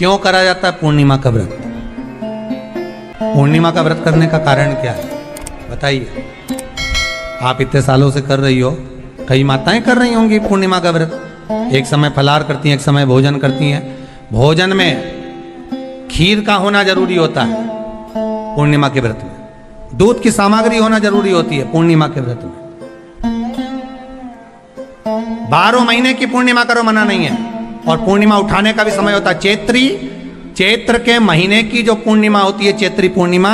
क्यों करा जाता है पूर्णिमा का व्रत? पूर्णिमा का व्रत करने का कारण क्या है बताइए? आप इतने सालों से कर रही हो, कई माताएं कर रही होंगी पूर्णिमा का व्रत। एक समय फलाहार करती हैं, एक समय भोजन करती हैं। भोजन में खीर का होना जरूरी होता है पूर्णिमा के व्रत में। दूध की सामग्री होना जरूरी होती है पूर्णिमा के व्रत में। 12 महीने की पूर्णिमा करो, मना नहीं है। और पूर्णिमा उठाने का भी समय होता है चैत्री। चैत्र के महीने की जो पूर्णिमा होती है, चैत्री पूर्णिमा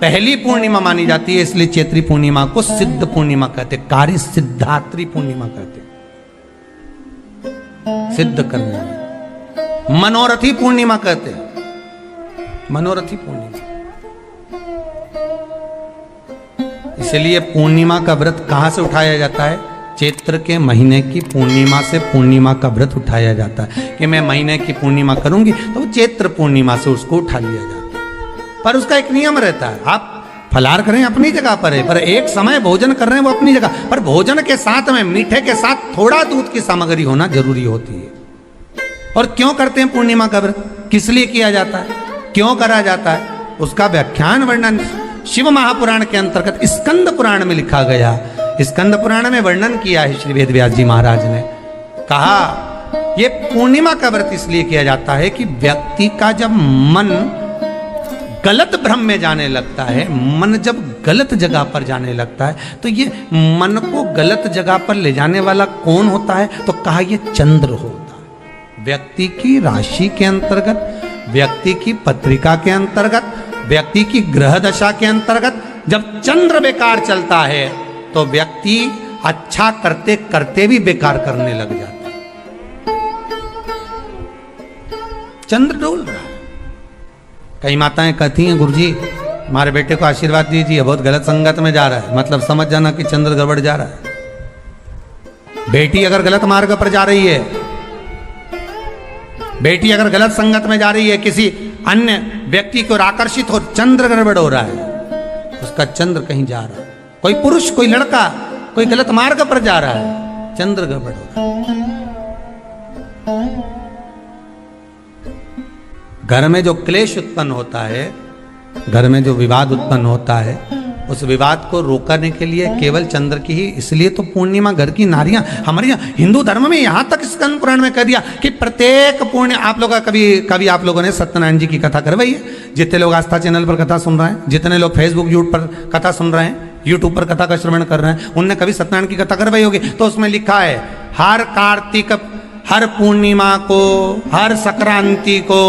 पहली पूर्णिमा मानी जाती है, इसलिए चैत्री पूर्णिमा को सिद्ध पूर्णिमा कहते, कार्य सिद्धात्री पूर्णिमा कहते, सिद्ध करने में। मनोरथी पूर्णिमा कहते हैं, मनोरथी पूर्णिमा। इसलिए पूर्णिमा का व्रत कहां से उठाया जाता है? चैत्र के महीने की पूर्णिमा से पूर्णिमा का व्रत उठाया जाता है कि मैं महीने की पूर्णिमा करूंगी तो वो चैत्र पूर्णिमा से उसको उठा लिया जाता है। पर उसका एक नियम रहता है, आप फलाहार करें अपनी जगह पर है, पर एक समय भोजन कर रहे हैं वो अपनी जगह पर। भोजन के साथ में मीठे के साथ थोड़ा दूध की सामग्री होना जरूरी होती है। और क्यों करते हैं पूर्णिमा का व्रत? किस लिए किया जाता है, क्यों करा जाता है? उसका व्याख्यान वर्णन शिव महापुराण के अंतर्गत स्कंद पुराण में लिखा गया। स्कंद पुराण में वर्णन किया है श्री वेद व्यास जी महाराज ने। कहा ये पूर्णिमा का व्रत इसलिए किया जाता है कि व्यक्ति का जब मन गलत भ्रम में जाने लगता है, मन जब गलत जगह पर जाने लगता है, तो ये मन को गलत जगह पर ले जाने वाला कौन होता है? तो कहा ये चंद्र होता है। व्यक्ति की राशि के अंतर्गत, व्यक्ति की पत्रिका के अंतर्गत, व्यक्ति की ग्रह दशा के अंतर्गत जब चंद्र बेकार चलता है तो व्यक्ति अच्छा करते करते भी बेकार करने लग जाता है। चंद्र डोल रहा है। कई माताएं कहती हैं गुरुजी हमारे बेटे को आशीर्वाद दीजिए, बहुत गलत संगत में जा रहा है। मतलब समझ जाना कि चंद्र गड़बड़ जा रहा है। बेटी अगर गलत मार्ग पर जा रही है, बेटी अगर गलत संगत में जा रही है, किसी अन्य व्यक्ति को आकर्षित हो, चंद्र गड़बड़ हो रहा है, उसका चंद्र कहीं जा रहा है। कोई पुरुष, कोई लड़का, कोई गलत मार्ग पर जा रहा है, चंद्र गड़बड़ हो रहा है। घर में जो क्लेश उत्पन्न होता है, घर में जो विवाद उत्पन्न होता है, उस विवाद को रोकने के लिए केवल चंद्र की ही, इसलिए तो पूर्णिमा घर की नारियां हमारे यहाँ हिंदू धर्म में यहाँ तक स्कंद पुराण में कह दिया कि प्रत्येक पूर्ण आप लोग कभी आप लोगों ने सत्यनारायण जी की कथा करवाई है? जितने लोग आस्था चैनल पर कथा सुन रहे हैं, जितने लोग फेसबुक यूट्यूब पर कथा सुन रहे हैं, यूट्यूब पर कथा का श्रवण कर रहे हैं, उनने कभी सत्यनारायण की कथा करवाई होगी। तो उसमें लिखा है हर कार्तिक, हर पूर्णिमा को, हर संक्रांति को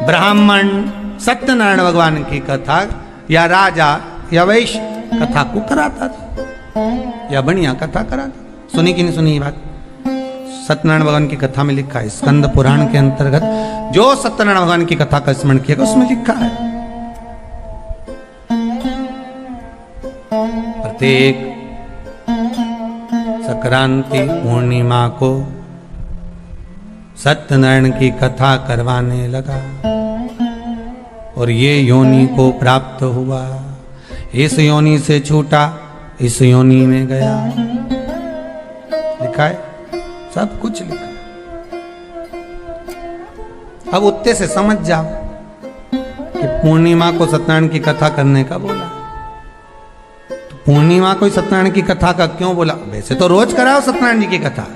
ब्राह्मण सत्यनारायण भगवान की कथा या राजा या वैश्य कथा को कराता था या बढ़िया कथा कराता। सुनी कि नहीं सुनी ये बात? सत्यनारायण भगवान की कथा में लिखा है, स्कंद पुराण के अंतर्गत जो सत्यनारायण भगवान की कथा का स्मरण किया उसमें लिखा है प्रत्येक संक्रांति पूर्णिमा को सत्यनारायण की कथा करवाने लगा और ये योनि को प्राप्त हुआ, इस योनि से छूटा, इस योनि में गया। लिखा है, सब कुछ लिखा है। अब उत्ते से समझ जाओ कि पूर्णिमा को सत्यनारायण की कथा करने का बोला, तो पूर्णिमा को सत्यनारायण की कथा का क्यों बोला? वैसे तो रोज कराओ सत्यनारायण जी की कथा,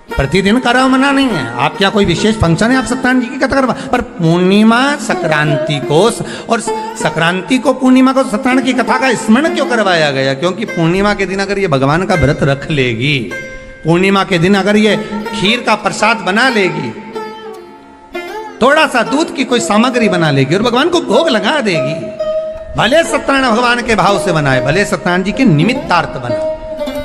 प्रतिदिन कराओ, मना नहीं है। आप क्या कोई विशेष फंक्शन है आप सत्यनारायण जी की कथा करवा, पर पूर्णिमा संक्रांति को और संक्रांति को पूर्णिमा को सत्यनारायण की कथा का स्मरण क्यों करवाया गया? क्योंकि पूर्णिमा के दिन अगर ये भगवान का व्रत रख लेगी, पूर्णिमा के दिन अगर ये खीर का प्रसाद बना लेगी, थोड़ा सा दूध की कोई सामग्री बना लेगी और भगवान को भोग लगा देगी, भले सत्यनारायण भगवान के भाव से बनाए, भले सत्यनारायण जी के निमित्तार्थ बना,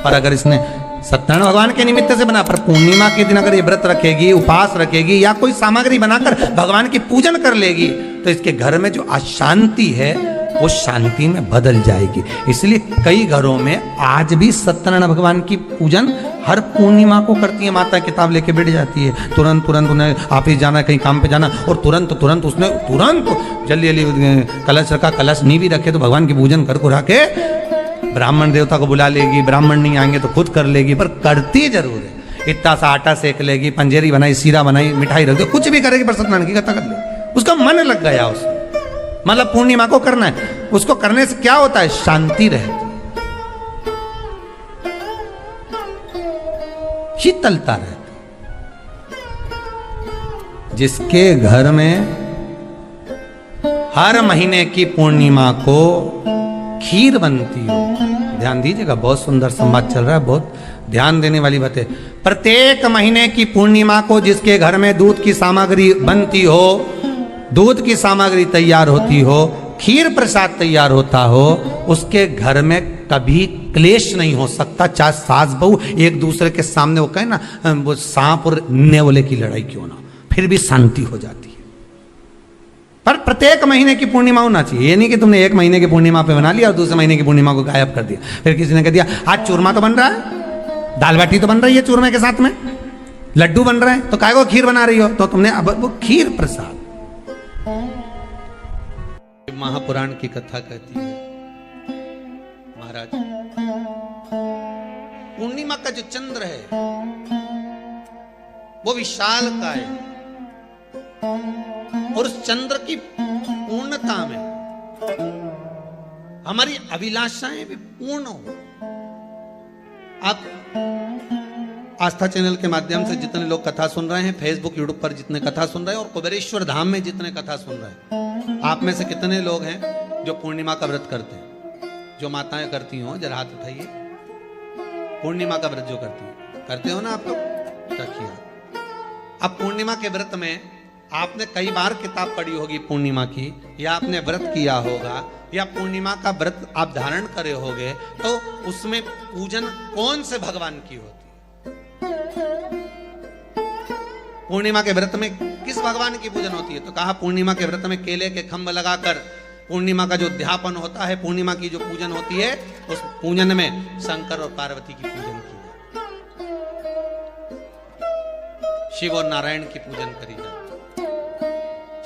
पर अगर इसने सत्यनारायण भगवान के निमित्त से बना, पर पूर्णिमा के दिन अगर ये व्रत रखेगी, उपवास रखेगी या कोई सामग्री बनाकर भगवान की पूजन कर लेगी, तो इसके घर में जो अशांति है वो शांति में बदल जाएगी। इसलिए कई घरों में आज भी सत्यनारायण भगवान की पूजन हर पूर्णिमा को करती है। माता किताब लेके बैठ जाती है, तुरंत उन्हें ऑफिस जाना, कहीं काम पे जाना, और तुरंत उसने जल्दी जल्दी कलश रखा, कलश नहीं भी रखे तो भगवान की पूजन कर को रखे, ब्राह्मण देवता को बुला लेगी, ब्राह्मण नहीं आएंगे तो खुद कर लेगी, पर करती जरूर है। इतना सा आटा सेक लेगी, पंजेरी बनाई, सीरा बनाई, मिठाई रख दो, कुछ भी करेगी पर सत्यनारायण की कथा कर ले। उसका मन लग गया उसमें, मतलब पूर्णिमा को करना है। उसको करने से क्या होता है? शांति रहती, शीतलता रहती। जिसके घर में हर महीने की पूर्णिमा को खीर बनती हो, ध्यान दीजिएगा, बहुत सुंदर संवाद चल रहा है, बहुत ध्यान देने वाली बात है। प्रत्येक महीने की पूर्णिमा को जिसके घर में दूध की सामग्री बनती हो, दूध की सामग्री तैयार होती हो, खीर प्रसाद तैयार होता हो, उसके घर में कभी क्लेश नहीं हो सकता। चाहे सास बहू एक दूसरे के सामने वो कहे ना, वो सांप और नेवले की लड़ाई क्यों ना, फिर भी शांति हो जाती है। पर प्रत्येक महीने की पूर्णिमा होना चाहिए। ये नहीं कि तुमने एक महीने की पूर्णिमा पे बना लिया और दूसरे महीने की पूर्णिमा को गायब कर दिया। फिर किसी ने कह दिया आज चूरमा तो बन रहा है, दाल बाटी तो बन रही है चूरमे के साथ में, लड्डू बन रहे हैं, तो काहे को खीर बना रही हो? तो तुमने अब वो खीर प्रसाद। महापुराण की कथा कहती है, महाराज पूर्णिमा का जो चंद्र है वो विशाल का है, और उस चंद्र की पूर्णता में हमारी अभिलाषाएं भी पूर्ण हो। आप आस्था चैनल के माध्यम से जितने लोग कथा सुन रहे हैं, फेसबुक यूट्यूब पर जितने कथा सुन रहे हैं, और कुबेरेश्वर धाम में जितने कथा सुन रहे हैं, आप में से कितने लोग हैं जो पूर्णिमा का व्रत करते हैं? जो माताएं करती हो जरा हाथ उठाइए। पूर्णिमा का व्रत जो करते हो ना आप लोग, रखिए। अब पूर्णिमा के व्रत में आपने कई बार किताब पढ़ी होगी पूर्णिमा की, या आपने व्रत किया होगा, या पूर्णिमा का व्रत आप धारण करे होगे, तो उसमें पूजन कौन से भगवान की होती है? पूर्णिमा के व्रत में किस भगवान की पूजन होती है? तो कहा पूर्णिमा के व्रत में केले के खंभ लगाकर पूर्णिमा का जो अध्यापन होता है, पूर्णिमा की जो पूजन होती है, उस पूजन में शंकर और पार्वती की पूजन की जाती, शिव और नारायण की पूजन करी जाती,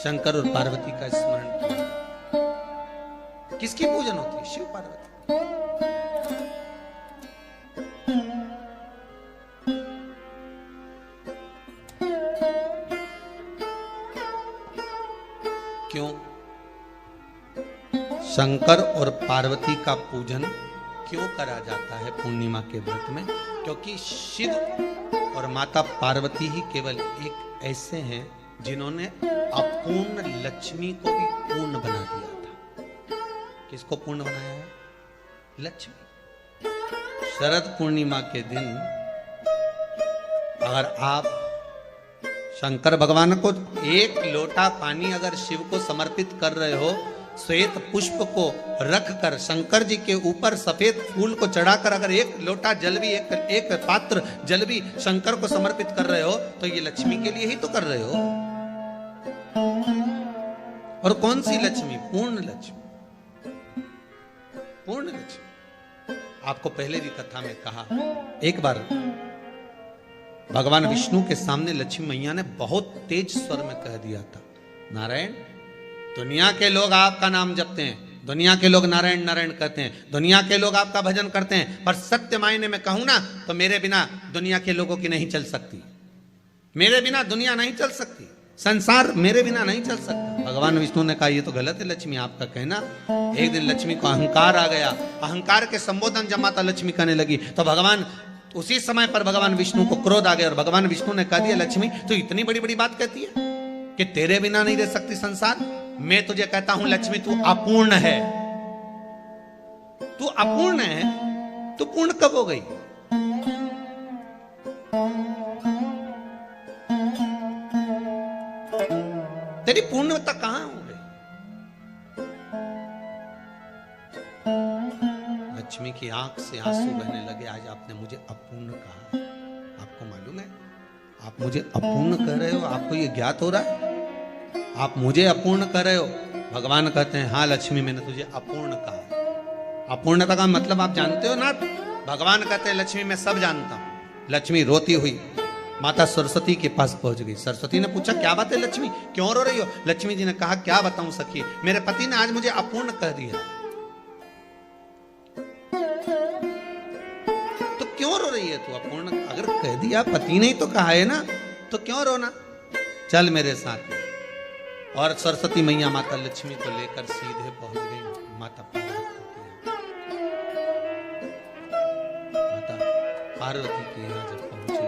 शंकर और पार्वती का स्मरण किया। किसकी पूजन होती है? शिव पार्वती। क्यों शंकर और पार्वती का पूजन क्यों करा जाता है पूर्णिमा के व्रत में? क्योंकि शिव और माता पार्वती ही केवल एक ऐसे हैं जिन्होंने अपूर्ण लक्ष्मी को भी पूर्ण बना दिया था। किसको पूर्ण बनाया है? लक्ष्मी। शरद पूर्णिमा के दिन अगर आप शंकर भगवान को एक लोटा पानी अगर शिव को समर्पित कर रहे हो, श्वेत पुष्प को रखकर शंकर जी के ऊपर सफेद फूल को चढ़ाकर अगर एक लोटा जल भी, एक पात्र जल भी शंकर को समर्पित कर रहे हो, तो ये लक्ष्मी के लिए ही तो कर रहे हो। और कौन सी लक्ष्मी? पूर्ण लक्ष्मी। पूर्ण लक्ष्मी। आपको पहले भी कथा में कहा, एक बार भगवान विष्णु के सामने लक्ष्मी मैया ने बहुत तेज स्वर में कह दिया था, नारायण, दुनिया के लोग आपका नाम जपते हैं, दुनिया के लोग नारायण नारायण कहते हैं, दुनिया के लोग आपका भजन करते हैं, पर सत्य मायने में कहूं ना तो मेरे बिना दुनिया के लोगों की नहीं चल सकती, मेरे बिना दुनिया नहीं चल सकती, संसार मेरे बिना नहीं चल सकता। भगवान विष्णु ने कहा ये तो गलत है लक्ष्मी आपका कहना। एक दिन लक्ष्मी को अहंकार आ गया, अहंकार के संबोधन जब माता लक्ष्मी करने लगी तो भगवान उसी समय पर भगवान विष्णु को क्रोध आ गया, और भगवान विष्णु ने कह दिया लक्ष्मी तू इतनी बड़ी बड़ी बात कहती है कि तेरे बिना नहीं रह सकती संसार। मैं तुझे कहता हूं लक्ष्मी तू अपूर्ण है, तू अपूर्ण है, तू पूर्ण कब हो गई? तेरी पूर्णता कहां हो गई? लक्ष्मी की आंख से आंसू बहने लगे। आज आपने मुझे अपूर्ण कहा, आपको मालूम है आप मुझे अपूर्ण कह रहे हो? आपको ये ज्ञात हो रहा है आप मुझे अपूर्ण कर रहे हो? भगवान कहते हैं हाँ लक्ष्मी मैंने तुझे अपूर्ण कहा। अपूर्णता का मतलब आप जानते हो ना? भगवान कहते हैं लक्ष्मी मैं सब जानता हूं। लक्ष्मी रोती हुई माता सरस्वती के पास पहुंच गई। सरस्वती ने पूछा क्या बात है लक्ष्मी, क्यों रो रही हो? लक्ष्मी जी ने कहा क्या बताऊं सखी, मेरे पति ने आज मुझे अपूर्ण कह दिया। तो क्यों रो रही है तू? अपूर्ण अगर कह दिया भैया पति ने ही तो कहा है ना, तो क्यों रोना, चल मेरे साथ में। और सरस्वती मैया माता लक्ष्मी को लेकर सीधे पहुंच गई माता पार्वती के यहाँ। माता पार्वती के यहाँ जब पहुंची,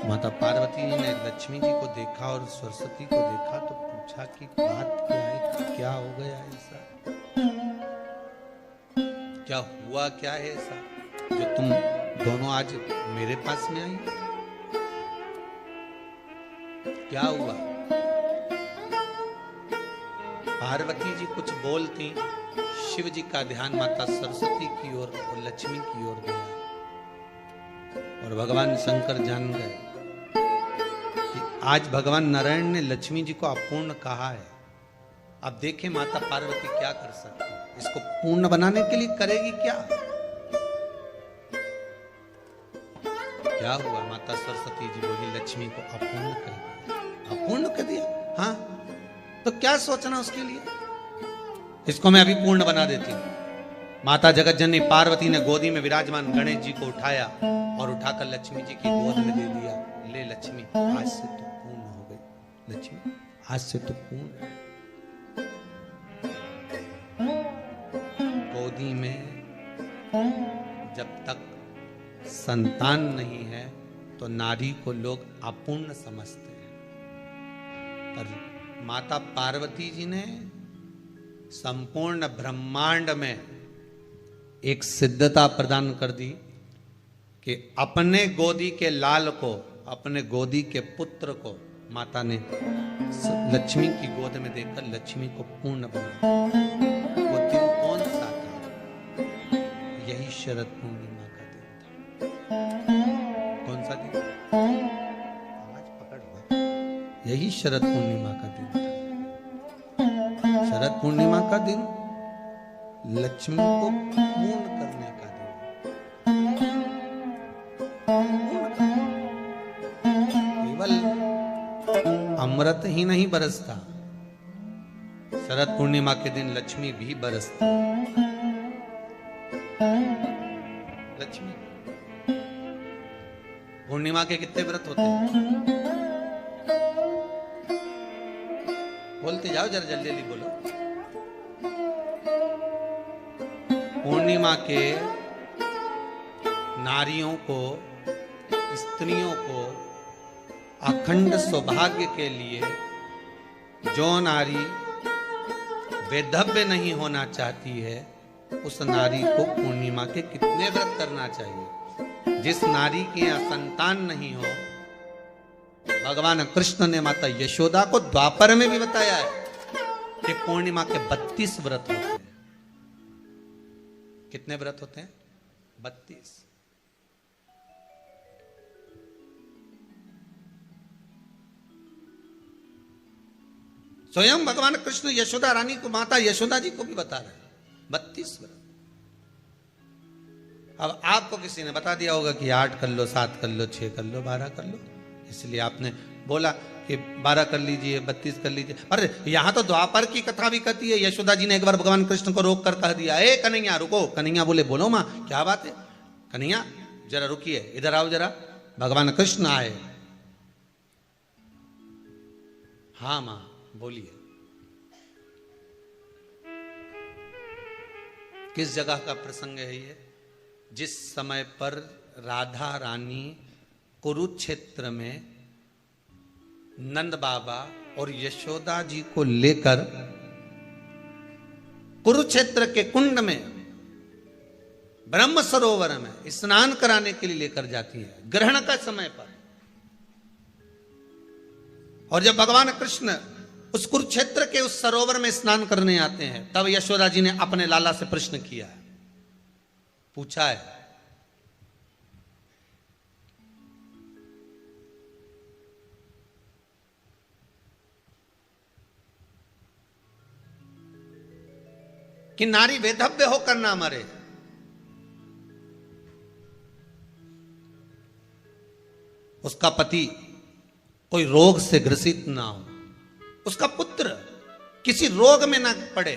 माता पार्वती ने लक्ष्मी जी को देखा और सरस्वती को देखा तो पूछा कि बात क्या है, क्या हो गया ऐसा, क्या हुआ, क्या है ऐसा जो तुम दोनों आज मेरे पास में आई, क्या हुआ। पार्वती जी कुछ बोलती, शिव जी का ध्यान माता सरस्वती की ओर और लक्ष्मी की ओर गया और भगवान शंकर जान गए कि आज भगवान नारायण ने लक्ष्मी जी को अपूर्ण कहा है। अब देखें माता पार्वती क्या कर सकती है, इसको पूर्ण बनाने के लिए करेगी क्या। क्या हुआ, माता सरस्वती जी बोली लक्ष्मी को अपूर्ण कर दिया, अपूर्ण कर दिया, हाँ तो क्या सोचना उसके लिए, इसको मैं अभी पूर्ण बना देती हूं। माता जगत जननी पार्वती ने गोदी में विराजमान गणेश जी को उठाया और उठाकर लक्ष्मी जी की गोद में दे दिया। ले लक्ष्मी, आज से तो पूर्ण हो गई, लक्ष्मी आज से तो पूर्ण। गोदी में जब तक संतान नहीं है तो नारी को लोग अपूर्ण समझते हैं, पर माता पार्वती जी ने संपूर्ण ब्रह्मांड में एक सिद्धता प्रदान कर दी कि अपने गोदी के लाल को, अपने गोदी के पुत्र को माता ने लक्ष्मी की गोद में देकर लक्ष्मी को पूर्ण बनाया। वो दिन कौन सा था, यही शरद पूर्णिमा का दिन था। कौन सा दिन, आवाज पकड़ लो, यही शरद पूर्णिमा का दिन था। शरद पूर्णिमा का दिन लक्ष्मी को पूर्ण करने का दिन, केवल अमृत ही नहीं बरसता, शरद पूर्णिमा के दिन लक्ष्मी भी बरसती। लक्ष्मी पूर्णिमा के कितने व्रत होते हैं, बोलते जाओ जरा, जल्दी जल्दी बोलो। पूर्णिमा के नारियों को, स्त्रियों को अखंड सौभाग्य के लिए, जो नारी वैधव्य नहीं होना चाहती है उस नारी को पूर्णिमा के कितने व्रत करना चाहिए। जिस नारी के यहाँ संतान नहीं हो, भगवान कृष्ण ने माता यशोदा को द्वापर में भी बताया है कि पूर्णिमा के 32 व्रत होते हैं। कितने व्रत होते हैं, 32। स्वयं भगवान कृष्ण यशोदा रानी को, माता यशोदा जी को भी बता रहे हैं 32 व्रत। अब आपको किसी ने बता दिया होगा कि 8 कर लो, 7 कर लो, 6 कर लो, 12 कर लो, इसलिए आपने बोला कि 12 कर लीजिए, 32 कर लीजिए। अरे यहां तो द्वापर की कथा भी कहती है। यशोदा जी ने एक बार भगवान कृष्ण को रोक कर कह दिया, ए कन्हैया रुको। कन्हैया बोले, बोलो मां क्या बात है। कन्हैया जरा रुकिए, इधर आओ जरा। भगवान कृष्ण आए। हाँ मां बोलिए। किस जगह का प्रसंग है ये, जिस समय पर राधा रानी कुरुक्षेत्र में नंद बाबा और यशोदा जी को लेकर कुरुक्षेत्र के कुंड में, ब्रह्म सरोवर में स्नान कराने के लिए लेकर जाती है, ग्रहण का समय पर। और जब भगवान कृष्ण उस कुरुक्षेत्र के उस सरोवर में स्नान करने आते हैं, तब यशोदा जी ने अपने लाला से प्रश्न किया है, पूछा है कि नारी वेधव्य होकर ना मरे। उसका पति कोई रोग से ग्रसित ना हो, उसका पुत्र किसी रोग में ना पड़े,